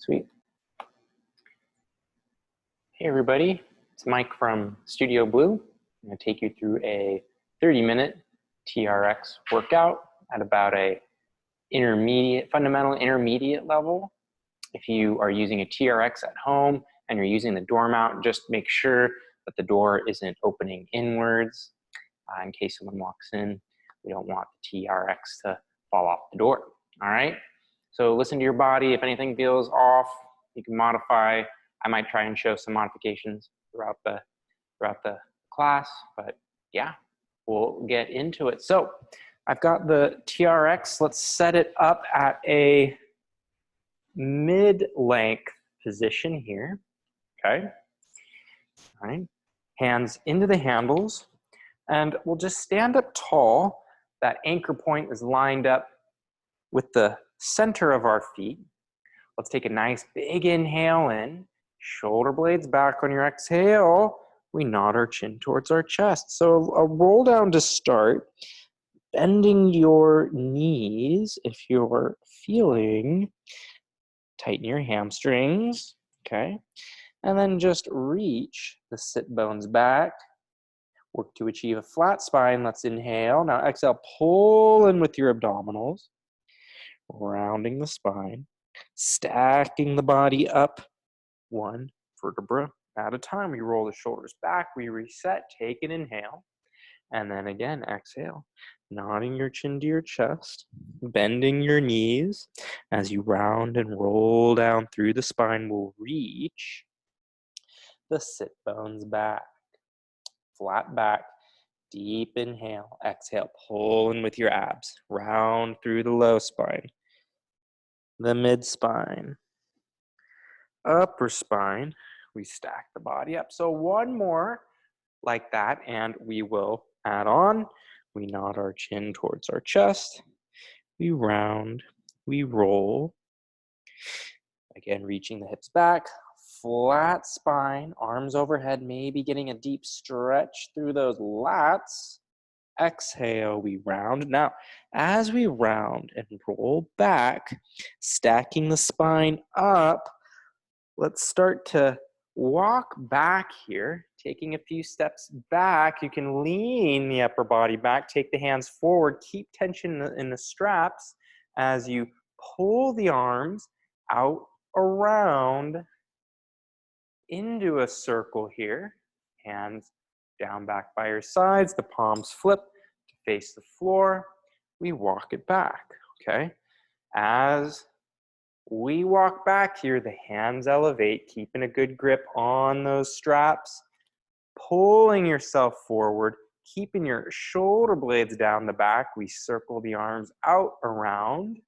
Sweet. Hey everybody, it's Mike from Studio Blue. I'm going to take you through a 30-minute TRX workout at about a fundamental intermediate level. If you are using a TRX at home and you're using the door mount, just make sure that the door isn't opening inwards in case someone walks in. We don't want the TRX to fall off the door. All right, so listen to your body. If anything feels off, you can modify. I might try and show some modifications throughout the class, but yeah, we'll get into it. So I've got the TRX. Let's set it up at a mid-length position here. Okay. All right. Hands into the handles, and we'll just stand up tall. That anchor point is lined up with the center of our feet. Let's take a nice big inhale in. Shoulder blades back on your exhale. We nod our chin towards our chest. So a roll down to start. Bending your knees if you're feeling. Tighten your hamstrings. Okay. And then just reach the sit bones back. Work to achieve a flat spine. Let's inhale. Now exhale, pull in with your abdominals. Rounding the spine. Stacking the body up. One vertebra at a time. We roll the shoulders back, we reset, take an inhale, and then again, exhale. Nodding your chin to your chest, bending your knees. As you round and roll down through the spine, we'll reach the sit bones back. Flat back, deep inhale, exhale, pull in with your abs. Round through the low spine, the mid spine, upper spine. We stack the body up. So one more like that, and we will add on. We nod our chin towards our chest. We round, we roll. Again, reaching the hips back. Flat spine, arms overhead, maybe getting a deep stretch through those lats. Exhale, we round. Now, as we round and roll back, stacking the spine up, let's start to walk back here, taking a few steps back. You can lean the upper body back, take the hands forward, keep tension in the straps as you pull the arms out around into a circle here. Hands down back by your sides, the palms flip to face the floor. We walk it back, okay? As we walk back here, the hands elevate, keeping a good grip on those straps, pulling yourself forward, keeping your shoulder blades down the back. We circle the arms out, around,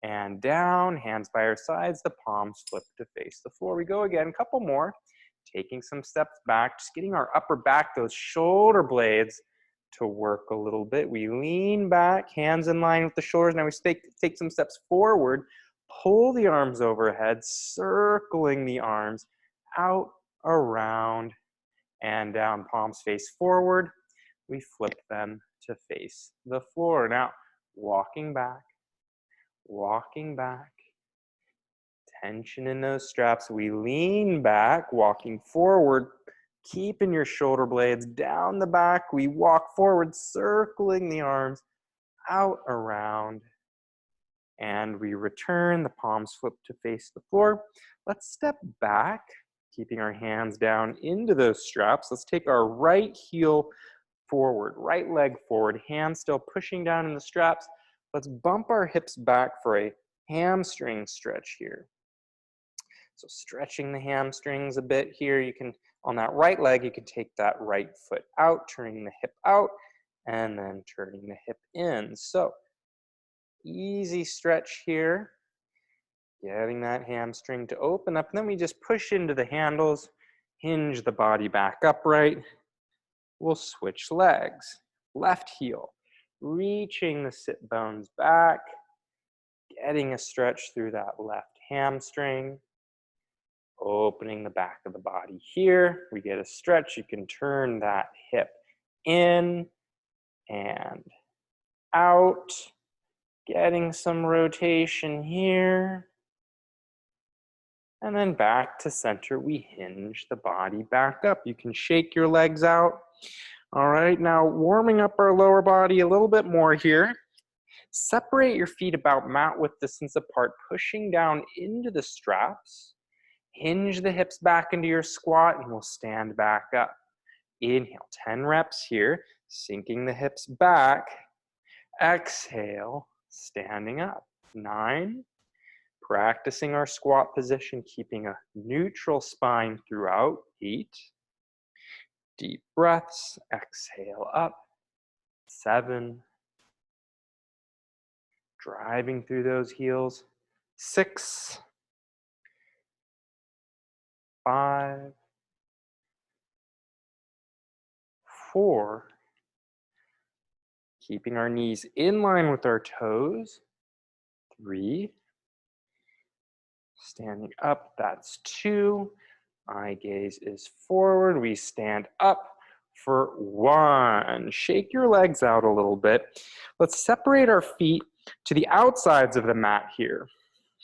and down, hands by our sides, the palms flip to face the floor. We go again, a couple more, taking some steps back, just getting our upper back, those shoulder blades to work a little bit. We lean back, hands in line with the shoulders. Now we take some steps forward, pull the arms overhead, circling the arms out, around, and down. Palms face forward. We flip them to face the floor. Now, walking back, tension in those straps. We lean back, walking forward, keeping your shoulder blades down the back. We walk forward, circling the arms out, around, and we return. The palms flip to face the floor. Let's step back, keeping our hands down into those straps. Let's take our right heel forward, right leg forward, hands still pushing down in the straps. Let's bump our hips back for a hamstring stretch here. So stretching the hamstrings a bit here. You can, on that right leg, you can take that right foot out, turning the hip out, and then turning the hip in. So easy stretch here, getting that hamstring to open up. And then we just push into the handles, hinge the body back upright. We'll switch legs. Left heel, reaching the sit bones back, getting a stretch through that left hamstring, opening the back of the body here. We get a stretch. You can turn that hip in and out. Getting some rotation here. And then back to center, we hinge the body back up. You can shake your legs out. All right, now warming up our lower body a little bit more here. Separate your feet about mat width distance apart, pushing down into the straps. Hinge the hips back into your squat and we'll stand back up. Inhale, 10 reps here, sinking the hips back. Exhale, standing up. 9. Practicing our squat position, keeping a neutral spine throughout. 8. Deep breaths, exhale up. 7. Driving through those heels. 6. 5. 4. Keeping our knees in line with our toes. 3. Standing up, that's 2. Eye gaze is forward. We stand up for 1. Shake your legs out a little bit. Let's separate our feet to the outsides of the mat here.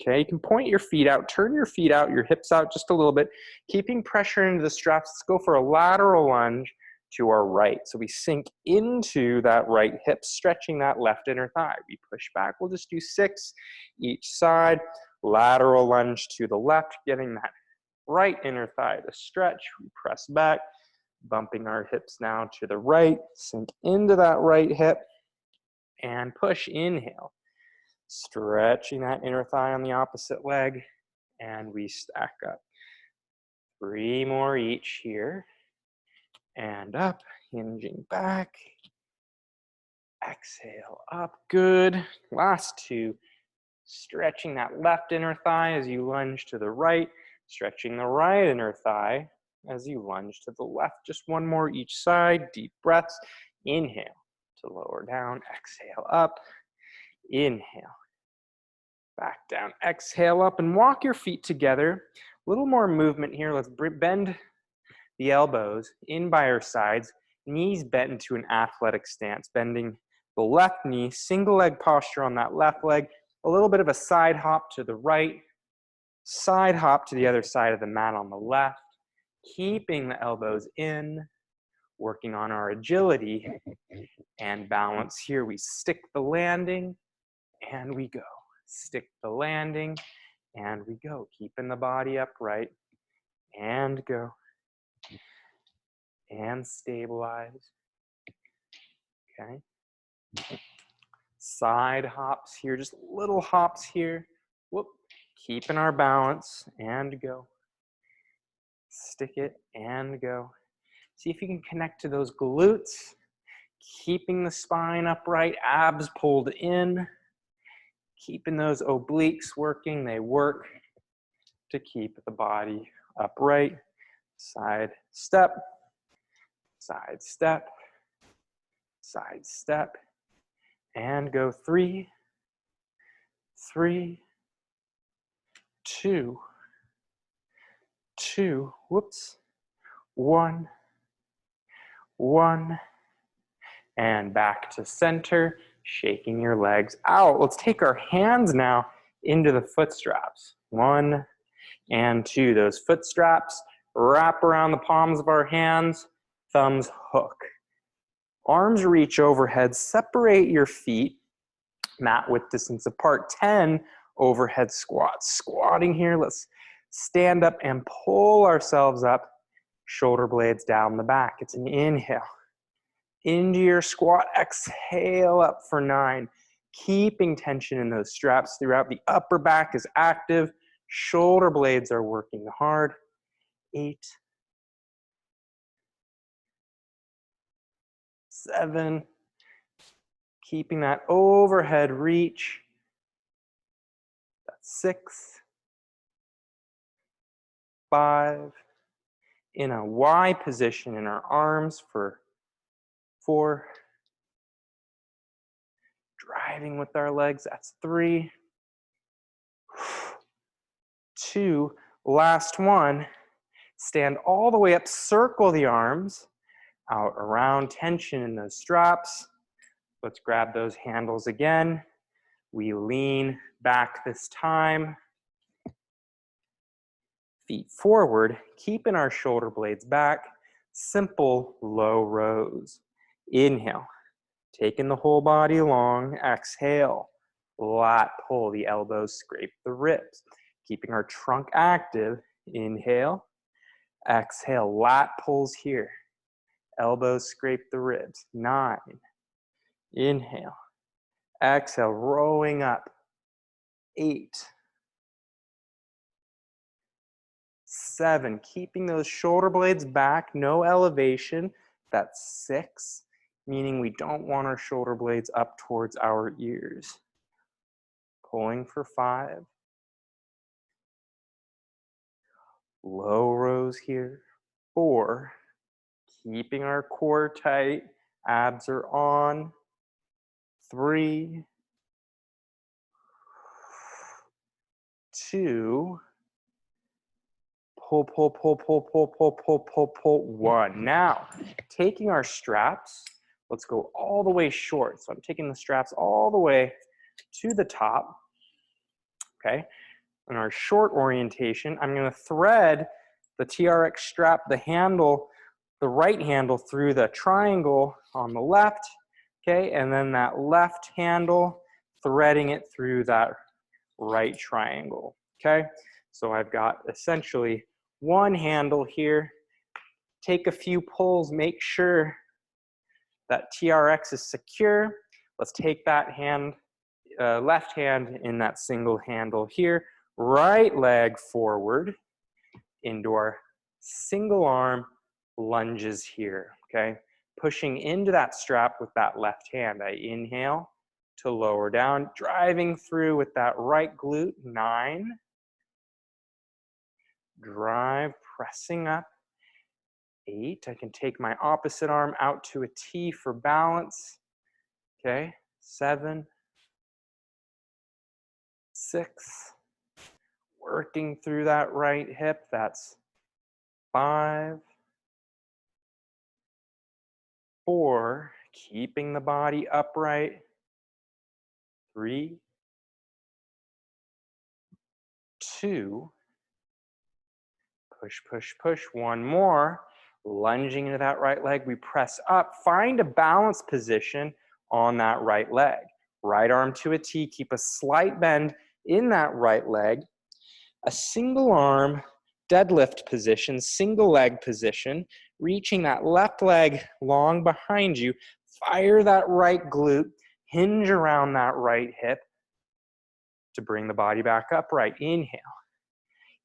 Okay, you can point your feet out, turn your feet out, your hips out just a little bit, keeping pressure into the straps. Let's go for a lateral lunge to our right. So we sink into that right hip, stretching that left inner thigh. We push back. We'll just do 6 each side. Lateral lunge to the left, getting that right inner thigh to stretch. We press back, bumping our hips now to the right. Sink into that right hip and push. Inhale. Stretching that inner thigh on the opposite leg, and we stack up. 3 more each here. And up, hinging back. Exhale up, good. Last 2. Stretching that left inner thigh as you lunge to the right. Stretching the right inner thigh as you lunge to the left. Just 1 more each side. Deep breaths. Inhale to lower down. Exhale up. Inhale. Back down. Exhale up and walk your feet together. A little more movement here. Let's bend the elbows in by our sides. Knees bent into an athletic stance. Bending the left knee. Single leg posture on that left leg. A little bit of a side hop to the right. Side hop to the other side of the mat on the left. Keeping the elbows in. Working on our agility and balance here. We stick the landing and we go. Stick the landing and we go. Keeping the body upright and go. And stabilize. Okay. Side hops here, just little hops here. Whoop. Keeping our balance and go. Stick it and go. See if you can connect to those glutes. Keeping the spine upright, abs pulled in. Keeping those obliques working. They work to keep the body upright. Side step, side step, side step, and go. 3, 3, 2, 2, whoops, 1, 1, and back to center, shaking your legs out. Let's take our hands now into the foot straps. 1 and 2. Those foot straps wrap around the palms of our hands, thumbs hook. Arms reach overhead, separate your feet, mat width distance apart. 10 overhead squats. Squatting here, let's stand up and pull ourselves up, shoulder blades down the back. It's an inhale. Into your squat, exhale up for 9. Keeping tension in those straps throughout. The upper back is active. Shoulder blades are working hard. 8, 7, keeping that overhead reach. That's 6, 5, in a Y position in our arms for 4, driving with our legs, that's 3, 2, last 1. Stand all the way up, circle the arms out around, tension in those straps. Let's grab those handles again. We lean back this time. Feet forward, keeping our shoulder blades back. Simple low rows. Inhale, taking the whole body long. Exhale, lat pull, the elbows scrape the ribs. Keeping our trunk active. Inhale, exhale, lat pulls here. Elbows scrape the ribs. 9. Inhale, exhale, rowing up. 8. 7, keeping those shoulder blades back, no elevation. That's 6, meaning we don't want our shoulder blades up towards our ears. Pulling for 5. Low rows here. 4, keeping our core tight, abs are on. 3, 2, pull, pull, pull, pull, pull, pull, pull, pull, pull. 1. Now, taking our straps, let's go all the way short. So I'm taking the straps all the way to the top, okay? In our short orientation, I'm gonna thread the TRX strap, the handle, the right handle through the triangle on the left, okay? And then that left handle, threading it through that right triangle, okay? So I've got essentially one handle here. Take a few pulls, make sure that TRX is secure. Let's take that hand, left hand in that single handle here. Right leg forward into our single arm lunges here, okay? Pushing into that strap with that left hand. I inhale to lower down, driving through with that right glute. 9. Drive, pressing up. 8. I can take my opposite arm out to a T for balance. Okay, 7, 6. Working through that right hip. That's 5, 4. Keeping the body upright. 3, 2. Push, push, push. 1 more. Lunging into that right leg. We press up. Find a balance position on that right leg. Right arm to a T. Keep a slight bend in that right leg. A single arm deadlift position, single leg position. Reaching that left leg long behind you. Fire that right glute. Hinge around that right hip to bring the body back upright. Inhale.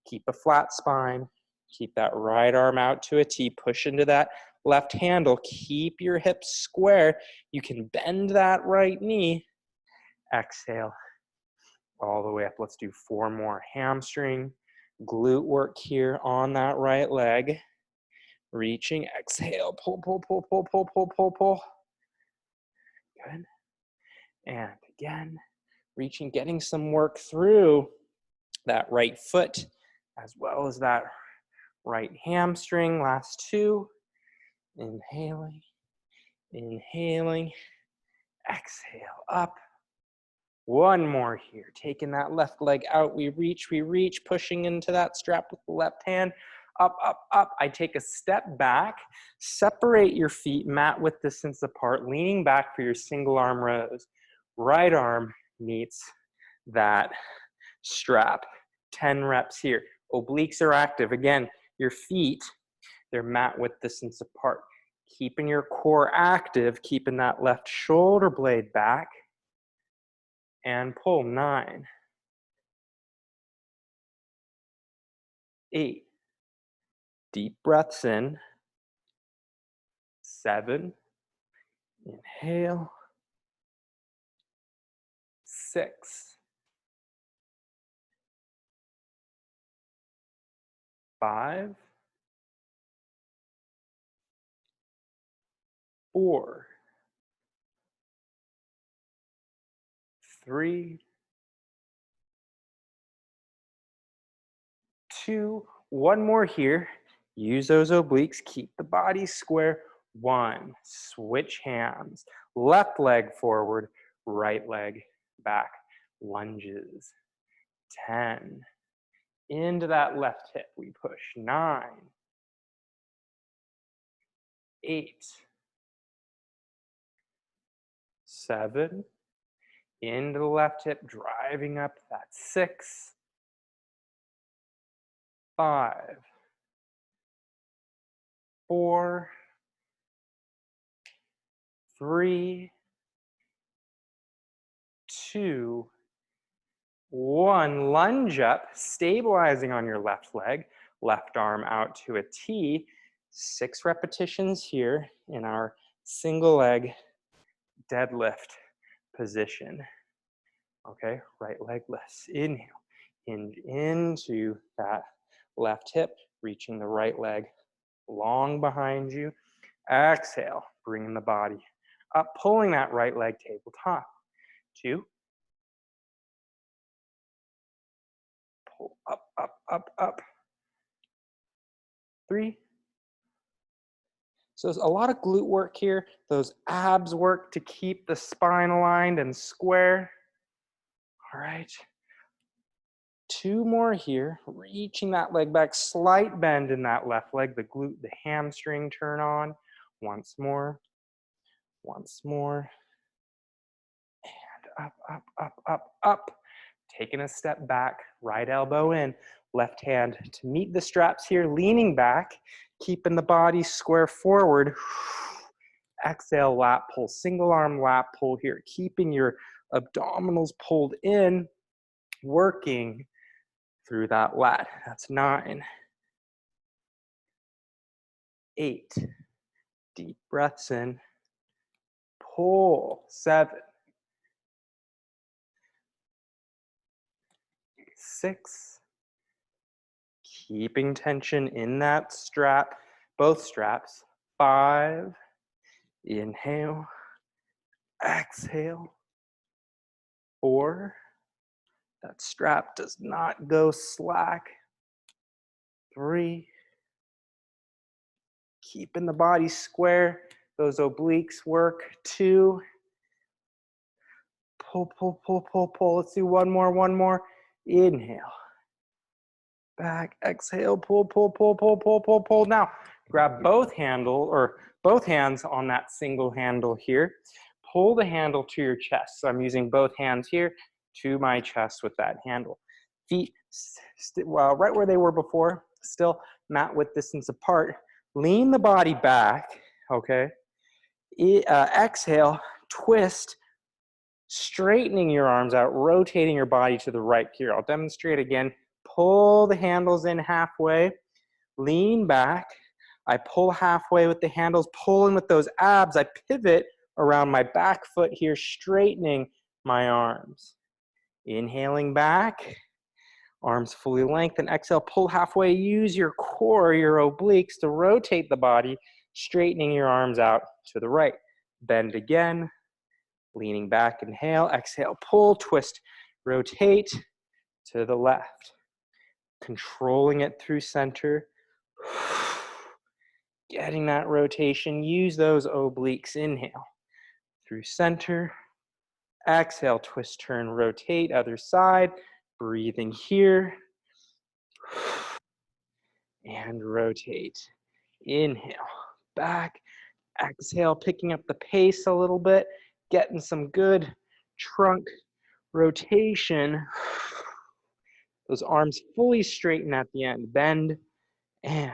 Keep a flat spine. Keep that right arm out to a T. Push into that left handle. Keep your hips square. You can bend that right knee. Exhale all the way up. Let's do 4 more. Hamstring, glute work here on that right leg. Reaching, exhale. Pull, pull, pull, pull, pull, pull, pull, pull. Good. And again, reaching, getting some work through that right foot as well as that right hamstring. Last 2. Inhaling, inhaling, exhale up. 1 more here. Taking that left leg out. We reach, pushing into that strap with the left hand. Up, up, up. I take a step back. Separate your feet mat width distance apart, leaning back for your single arm rows. Right arm meets that strap. 10 reps here. Obliques are active. Again, your feet, they're mat width distance apart. Keeping your core active, keeping that left shoulder blade back. And pull. 9, 8. Deep breaths in. 7. Inhale. 6. 5. 4. 3. 2. 1 more here. Use those obliques. Keep the body square. 1. Switch hands. Left leg forward. Right leg back. Lunges. 10. Into that left hip, we push. 9, 8, 7, into the left hip, driving up that 6, 5, 4, 3, 2, 1. Lunge up, stabilizing on your left leg, left arm out to a T. 6 repetitions here in our single leg deadlift position. Okay, right leg lifts. Inhale, hinge into that left hip, reaching the right leg long behind you. Exhale, bringing the body up, pulling that right leg tabletop. 2, pull up, up, up, up. 3. So there's a lot of glute work here. Those abs work to keep the spine aligned and square. All right. 2 more here, reaching that leg back, slight bend in that left leg, the glute, the hamstring turn on. Once more, and up, up, up, up, up. Taking a step back, right elbow in, left hand to meet the straps here, leaning back, keeping the body square forward. Exhale, lat pull, single arm lat pull here, keeping your abdominals pulled in, working through that lat. That's 9, 8, deep breaths in, pull, 7, 6, keeping tension in that strap, both straps, 5, inhale, exhale, 4, that strap does not go slack, 3, keeping the body square, those obliques work, 2, pull, pull, pull, pull, pull. Let's do one more. Inhale. Back, exhale, pull, pull, pull, pull, pull, pull, pull. Now, grab both hands on that single handle here. Pull the handle to your chest. So I'm using both hands here to my chest with that handle. Feet, well, right where they were before, still mat width distance apart. Lean the body back, okay? Exhale, twist, straightening your arms out, rotating your body to the right here. I'll demonstrate again. Pull the handles in halfway, lean back. I pull halfway with the handles, pulling with those abs. I pivot around my back foot here, straightening my arms. Inhaling back, arms fully lengthened. Exhale, pull halfway. Use your core, your obliques to rotate the body, straightening your arms out to the right. Bend again, leaning back, inhale, exhale, pull, twist, rotate to the left. Controlling it through center. Getting that rotation. Use those obliques. Inhale. Through center. Exhale, twist, turn, rotate. Other side. Breathing here. And rotate. Inhale. Back. Exhale, picking up the pace a little bit. Getting some good trunk rotation. Those arms fully straighten at the end. Bend and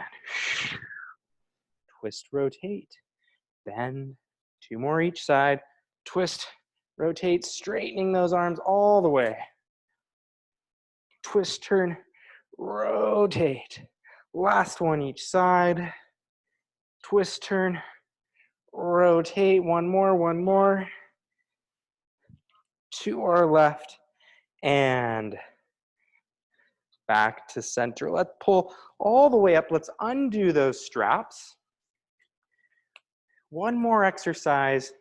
twist, rotate, bend. 2 more each side. Twist, rotate, straightening those arms all the way. Twist, turn, rotate. Last one each side. Twist, turn, rotate. One more. To our left and back to center. Let's pull all the way up. Let's undo those straps. One more exercise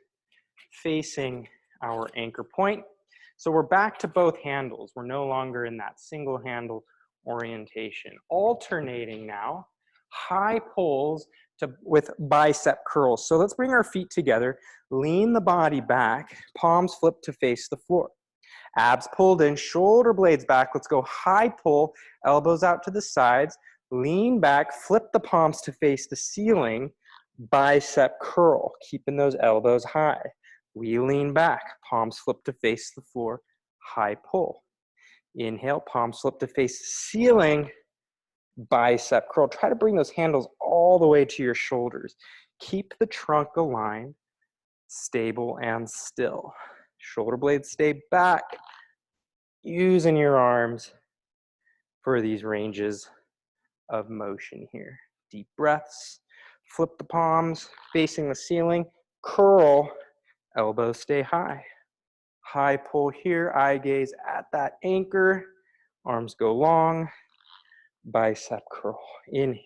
facing our anchor point. So we're back to both handles. We're no longer in that single handle orientation. Alternating now, high pulls with bicep curls. So let's bring our feet together, lean the body back, palms flip to face the floor. Abs pulled in, shoulder blades back. Let's go high pull, elbows out to the sides, lean back, flip the palms to face the ceiling, bicep curl, keeping those elbows high. We lean back, palms flip to face the floor, high pull. Inhale, palms flip to face the ceiling, bicep curl. Try to bring those handles all the way to your shoulders. Keep the trunk aligned, stable and still. Shoulder blades stay back, using your arms for these ranges of motion here. Deep breaths, flip the palms, facing the ceiling, curl, elbows stay high. High pull here, eye gaze at that anchor, arms go long, bicep curl. Inhale,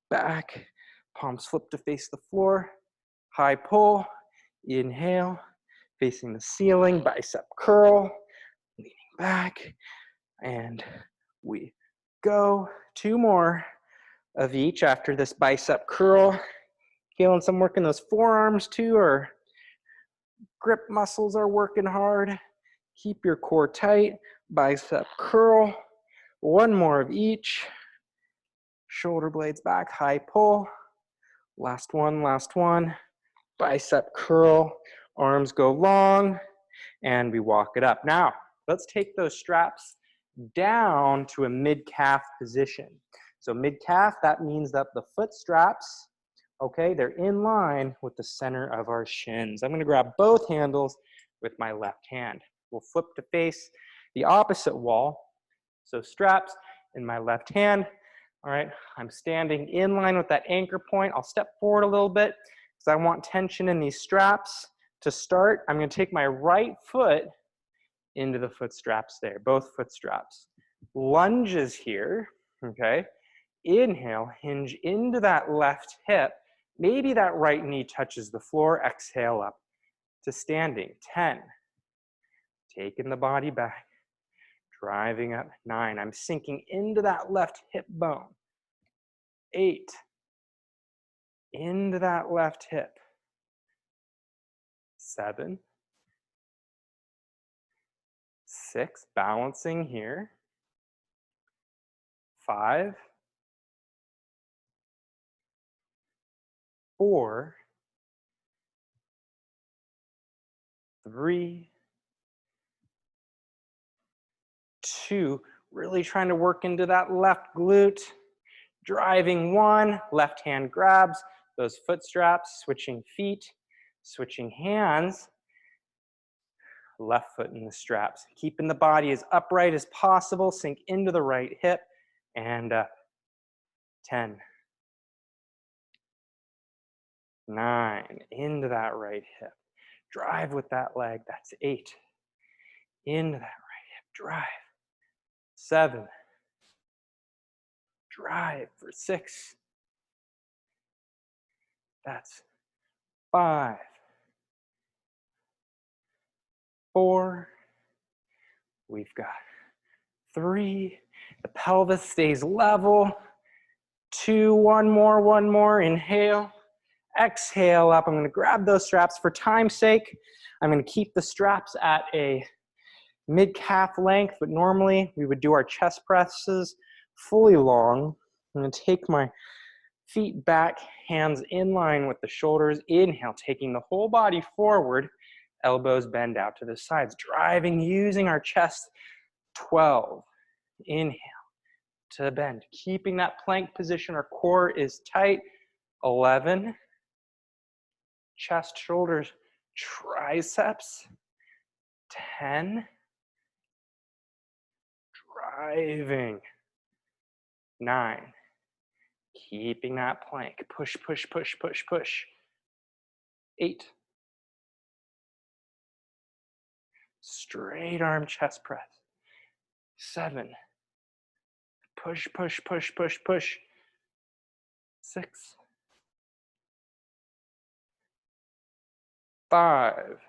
back, palms flip to face the floor, high pull, inhale, facing the ceiling, bicep curl, leaning back, and we go. 2 more of each after this bicep curl. Feeling some work in those forearms too, or grip muscles are working hard. Keep your core tight, bicep curl. 1 more of each. Shoulder blades back, high pull. Last one. Bicep curl, arms go long, and we walk it up. Now, let's take those straps down to a mid-calf position. So mid-calf, that means that the foot straps, okay, they're in line with the center of our shins. I'm gonna grab both handles with my left hand. We'll flip to face the opposite wall. So straps in my left hand. All right, I'm standing in line with that anchor point. I'll step forward a little bit because I want tension in these straps. To start, I'm gonna take my right foot into the foot straps there, both foot straps. Lunges here, okay? Inhale, hinge into that left hip. Maybe that right knee touches the floor. Exhale up to standing. 10. Taking the body back. Driving up. 9. I'm sinking into that left hip bone. 8. Into that left hip. 7. 6. Balancing here. 5. 4. 3. 2. Really trying to work into that left glute. Driving 1. Left hand grabs those foot straps. Switching feet. Switching hands. Left foot in the straps. Keeping the body as upright as possible. Sink into the right hip. And up. 10. 9. Into that right hip. Drive with that leg. That's 8. Into that right hip. Drive. 7. Drive for 6. That's 5. 4. We've got 3. The pelvis stays level. 2. One more. Inhale. Exhale up. I'm going to grab those straps for time's sake. I'm going to keep the straps at a mid-calf length, but normally we would do our chest presses fully long. I'm going to take my feet back, hands in line with the shoulders. Inhale, taking the whole body forward, elbows bend out to the sides, driving, using our chest. 12. Inhale to bend, keeping that plank position. Our core is tight. 11. Chest, shoulders, triceps. 10. Driving. 9. Keeping that plank. Push. 8. Straight arm chest press. 7. Push. 6. 5.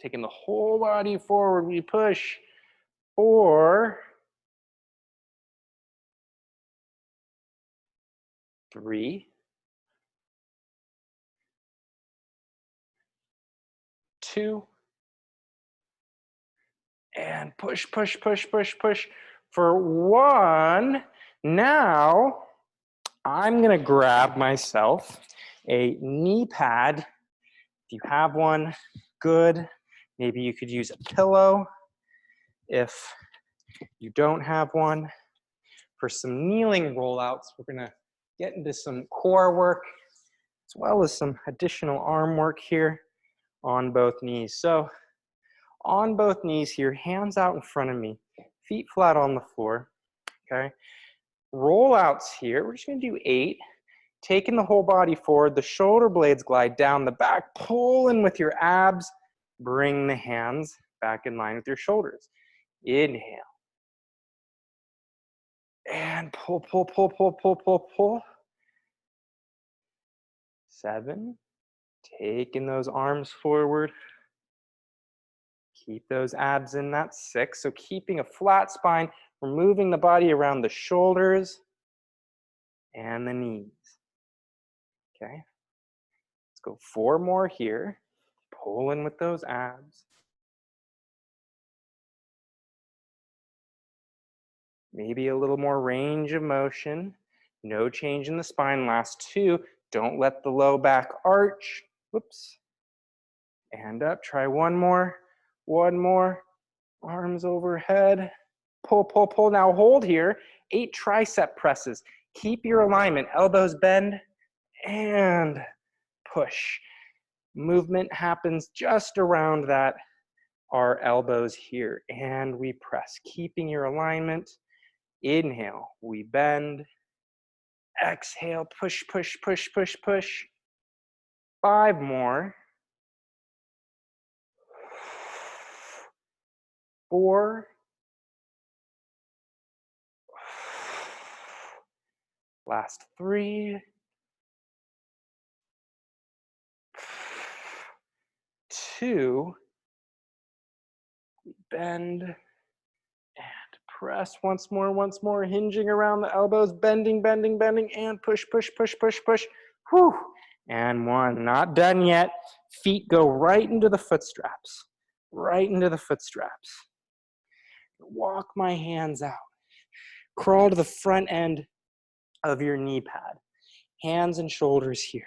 Taking the whole body forward, we push. 4. 3. 2. And push, push, push, push, push for 1. Now, I'm gonna grab myself a knee pad. If you have one, good. Maybe you could use a pillow. If you don't have one, for some kneeling rollouts, we're gonna get into some core work as well as some additional arm work here on both knees. So on both knees here, hands out in front of me, feet flat on the floor, okay? Rollouts here, we're just gonna do 8. Taking the whole body forward, the shoulder blades glide down the back, pull in with your abs, bring the hands back in line with your shoulders. Inhale. And pull, pull, pull, pull, pull, pull, pull. 7. Taking those arms forward. Keep those abs in, that's 6. So keeping a flat spine, we're moving the body around the shoulders and the knees. Okay. Let's go 4 more here. Pull in with those abs. Maybe a little more range of motion. No change in the spine. Last 2. Don't let the low back arch. Whoops. And up. Try 1 more. 1 more. Arms overhead. Pull, pull, pull. Now hold here. 8 tricep presses. Keep your alignment. Elbows bend and push. Movement happens just around that, our elbows here. And we press. Keeping your alignment. Inhale, we bend. Exhale, push, push, push, push, push. 5 more. 4. Last 3. 2. Bend. And press once more, hinging around the elbows, bending, bending, bending, and push, push, push, push, push. Whew. And 1, not done yet. Feet go right into the foot straps. Right into the foot straps. Walk my hands out. Crawl to the front end of your knee pad. Hands and shoulders here,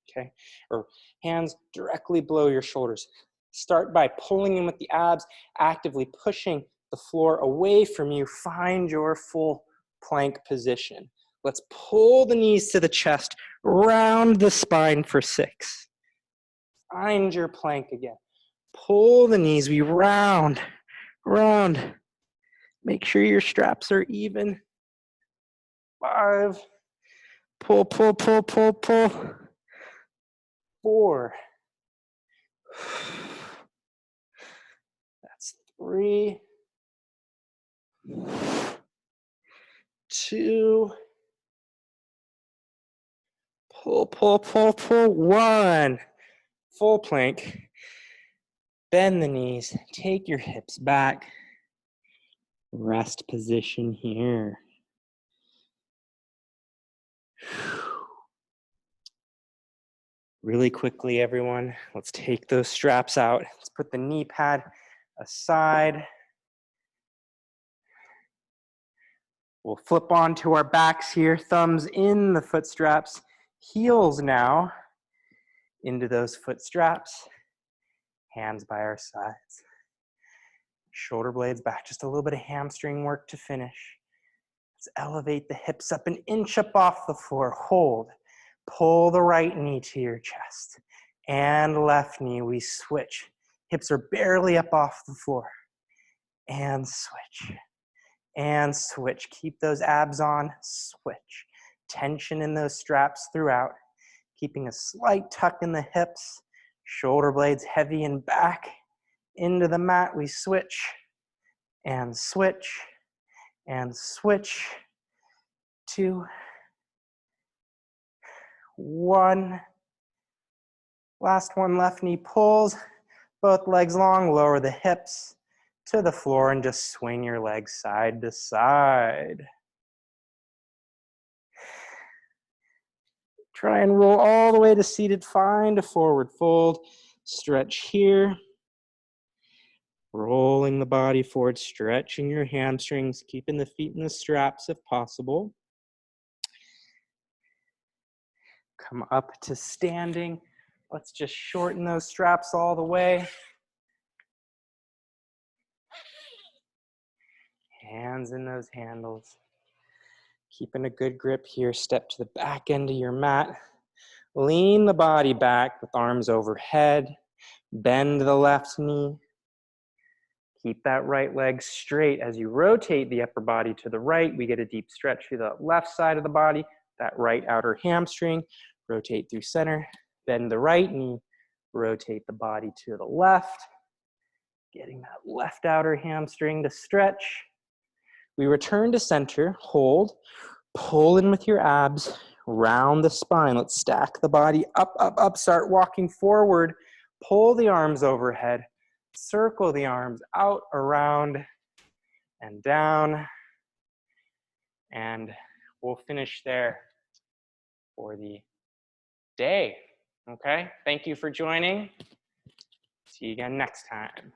okay? Or hands directly below your shoulders. Start by pulling in with the abs, actively pushing the floor away from you. Find your full plank position. Let's pull the knees to the chest, round the spine for 6. Find your plank again. Pull the knees, we round, round. Make sure your straps are even. 5. Pull, pull, pull, pull, pull. 4. That's 3. 2. Pull, pull, pull, pull. 1. Full plank. Bend the knees. Take your hips back. Rest position here. Really quickly, everyone, let's take those straps out. Let's put the knee pad aside. We'll flip onto our backs here, thumbs in the foot straps, heels now into those foot straps, hands by our sides. Shoulder blades back, just a little bit of hamstring work to finish. Let's elevate the hips up an inch up off the floor, hold. Pull the right knee to your chest and left knee, we switch. Hips are barely up off the floor and switch. And switch. Keep those abs on, switch. Tension in those straps throughout. Keeping a slight tuck in the hips. Shoulder blades heavy and back. Into the mat, we switch. And switch. And switch. 2. 1. Last one, left knee pulls. Both legs long, lower the hips to the floor and just swing your legs side to side. Try and roll all the way to seated. Find a forward fold. Stretch here. Rolling the body forward, stretching your hamstrings, keeping the feet in the straps if possible. Come up to standing. Let's just shorten those straps all the way. Hands in those handles. Keeping a good grip here. Step to the back end of your mat. Lean the body back with arms overhead. Bend the left knee. Keep that right leg straight. As you rotate the upper body to the right, we get a deep stretch through the left side of the body, that right outer hamstring. Rotate through center. Bend the right knee. Rotate the body to the left. Getting that left outer hamstring to stretch. We return to center, hold, pull in with your abs, round the spine. Let's stack the body up, up, up. Start walking forward. Pull the arms overhead. Circle the arms out, around, and down. And we'll finish there for the day. Okay? Thank you for joining. See you again next time.